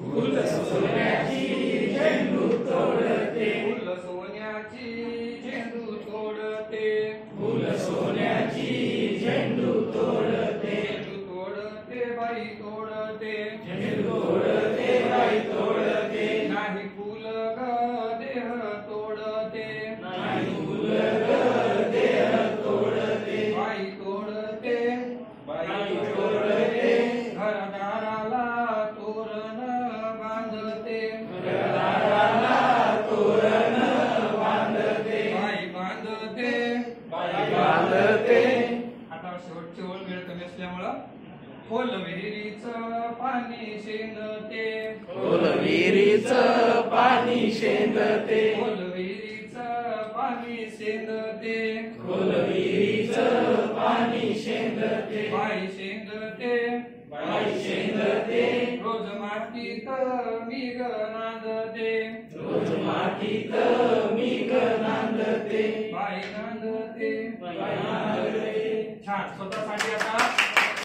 फुल सोन्याची झेंडू तोडते, फुल सोन्याची झेंडू तोडते, फुल सोन्याची झेंडू तोडते, झेंडू तोडते बाई तोडते, झेंडू तोडते बाई तोडते, नाही फुल ग देह तोडते, नाही फुल ग देह तोडते, बाई तोडते, बाई तोडते, घरदाराला तोरण बांधते, घरदाराला तोरण बांधते, बाई बांधते, बाई बांधते. आता शेवटची ओळ वेळ कमी असल्यामुळं खोल विहिरीचं पाणी शेंदते, खोल विहिरीचं पाणी शेंदते, खोल विहिरीचं पाणी शेंदते, खोल विहिरीचं पाणी शेंदते, बाई शेंदते, बाई शेंदते, रोज मातीत मी ग नांदते, रोज मातीत मी ग नांदते, बाई नांदते. बाई नांदते. छान. स्वतःसाठी आता